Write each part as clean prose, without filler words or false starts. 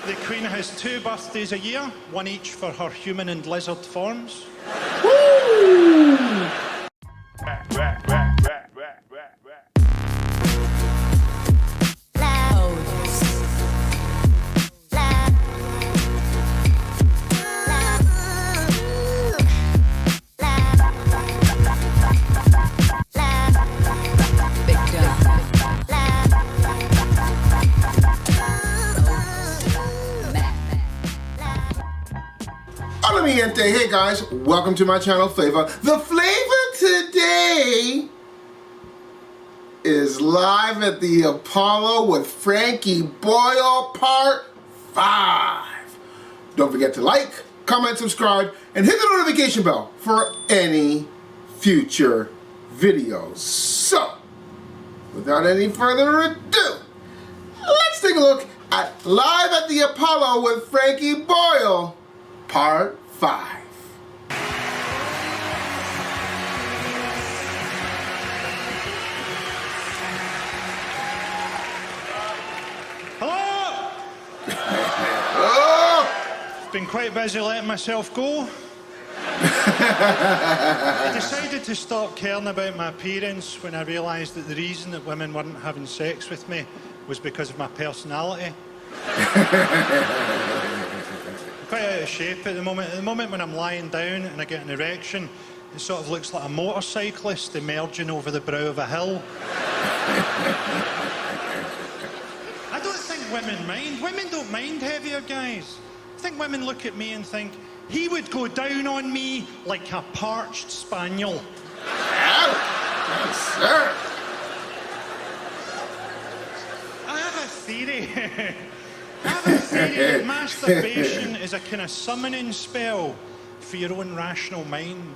The Queen has 2 birthdays a year, one each for her human and lizard forms. Woo! Hola mi gente. Hey guys, welcome to my channel Flavor. The flavor today is live at the Apollo with Frankie Boyle Part 5. Don't forget to like, comment, subscribe, and hit the notification bell for any future videos. So, without any further ado, let's take a look at Live at the Apollo with Frankie Boyle Part 5. Hello! Oh! Been quite busy letting myself go. I decided to stop caring about my appearance when I realised that the reason that women weren't having sex with me was because of my personality. I'm quite out of shape at the moment. At the moment when I'm lying down and I get an erection, it sort of looks like a motorcyclist emerging over the brow of a hill. I don't think women mind. Women don't mind heavier guys. I think women look at me and think, he would go down on me like a parched spaniel. Yes, sir. I have a theory. I have a theory that masturbation is a kind of summoning spell for your own rational mind.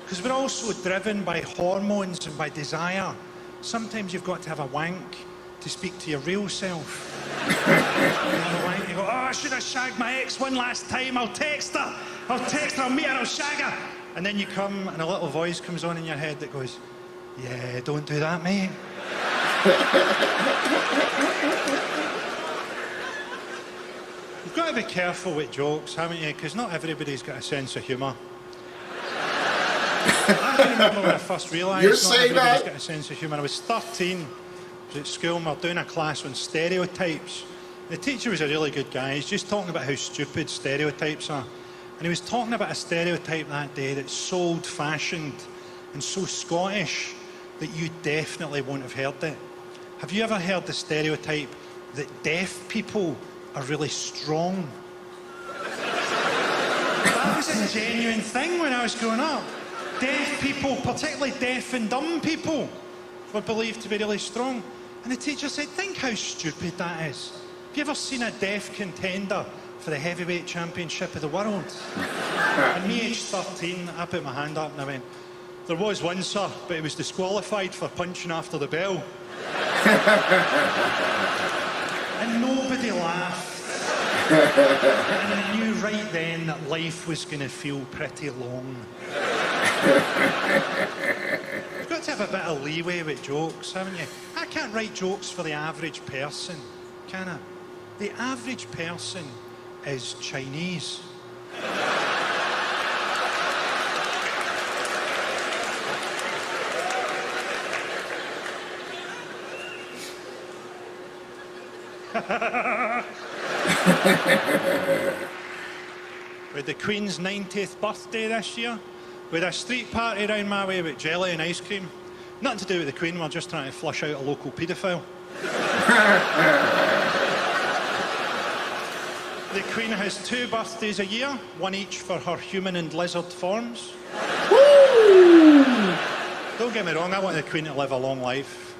Because we're all so driven by hormones and by desire. Sometimes you've got to have a wank to speak to your real self. You have a wank, you go, oh, I should have shagged my ex one last time. I'll text her, I'll meet her, I'll shag her. And then you come and a little voice comes on in your head that goes, yeah, don't do that, mate. You've got to be careful with jokes, haven't you? Because not everybody's got a sense of humour. I can remember when I first realised not everybody's got a sense of humour. I was 13, I was at school and we were doing a class on stereotypes. The teacher was a really good guy. He's just talking about how stupid stereotypes are. And he was talking about a stereotype that day that's so old-fashioned and so Scottish that you definitely won't have heard it. Have you ever heard the stereotype that deaf people are really strong? That was a genuine thing when I was growing up. Deaf people, particularly deaf and dumb people, were believed to be really strong. And the teacher said, think how stupid that is. Have you ever seen a deaf contender for the heavyweight championship of the world? And me, aged 13, I put my hand up and I went, there was one, sir, but he was disqualified for punching after the bell. And nobody laughed. And I knew right then that life was going to feel pretty long. You've got to have a bit of leeway with jokes, haven't you? I can't write jokes for the average person, can I? The average person is Chinese. With the Queen's 90th birthday this year, with a street party round my way with jelly and ice cream. Nothing to do with the Queen, we're just trying to flush out a local paedophile. The Queen has 2 birthdays a year, one each for her human and lizard forms. Woo! Don't get me wrong, I want the Queen to live a long life,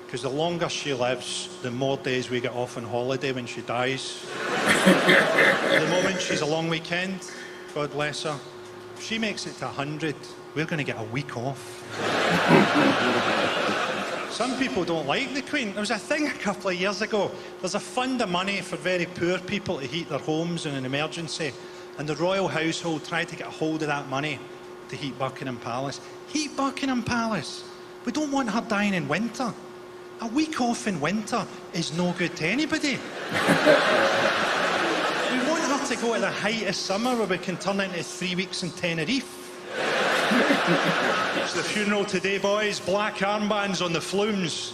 because the longer she lives, the more days we get off on holiday when she dies. At the moment, she's a long weekend, God bless her. If she makes it to 100, we're going to get a week off. Some people don't like the Queen. There was a thing a couple of years ago. There's a fund of money for very poor people to heat their homes in an emergency. And the royal household tried to get a hold of that money to heat Buckingham Palace. Heat Buckingham Palace. We don't want her dying in winter. A week off in winter is no good to anybody. go to the height of summer where we can turn into 3 weeks in Tenerife. It's the funeral today, boys. Black armbands on the flumes.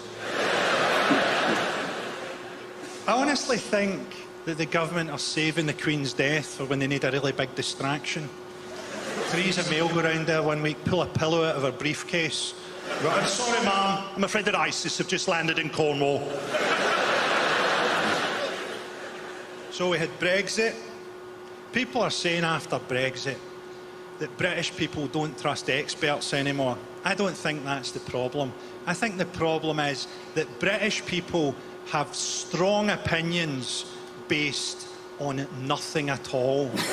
I honestly think that the government are saving the Queen's death for when they need a really big distraction. Theresa May will go around there one week, pull a pillow out of her briefcase. Go, I'm sorry, ma'am. I'm afraid that ISIS have just landed in Cornwall. So we had Brexit. People are saying after Brexit that British people don't trust experts anymore. I don't think that's the problem. I think the problem is that British people have strong opinions based on nothing at all. Strong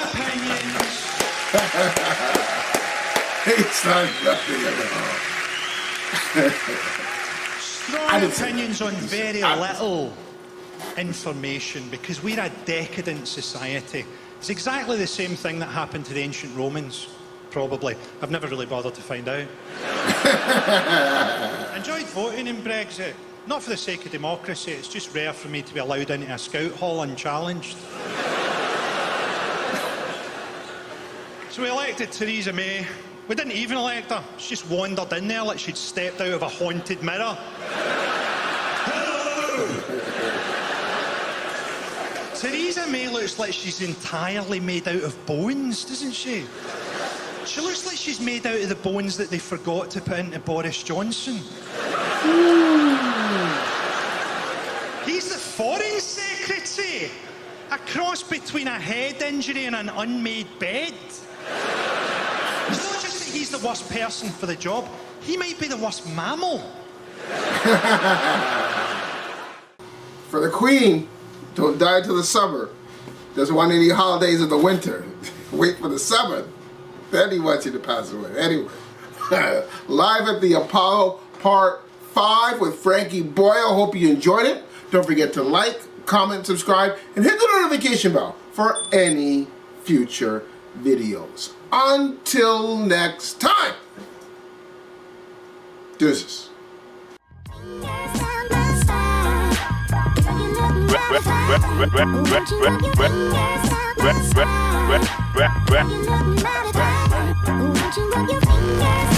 opinions. It's not nothing at all. Strong opinions on very little information, because we're a decadent society. It's exactly the same thing that happened to the ancient Romans, probably. I've never really bothered to find out. I enjoyed voting in Brexit. Not for the sake of democracy, it's just rare for me to be allowed into a scout hall unchallenged. So we elected Theresa May. We didn't even elect her. She just wandered in there like she'd stepped out of a haunted mirror. Theresa May looks like she's entirely made out of bones, doesn't she? She looks like she's made out of the bones that they forgot to put into Boris Johnson. He's the Foreign Secretary. A cross between a head injury and an unmade bed. It's not just that he's the worst person for the job, he might be the worst mammal. For the Queen, don't die till the summer. Doesn't want any holidays in the winter. Wait for the summer. Then he wants you to pass away. Anyway, live at the Apollo Part 5 with Frankie Boyle. Hope you enjoyed it. Don't forget to like, comment, subscribe, and hit the notification bell for any future videos. Until next time. Deuces. Won't you rub your fingers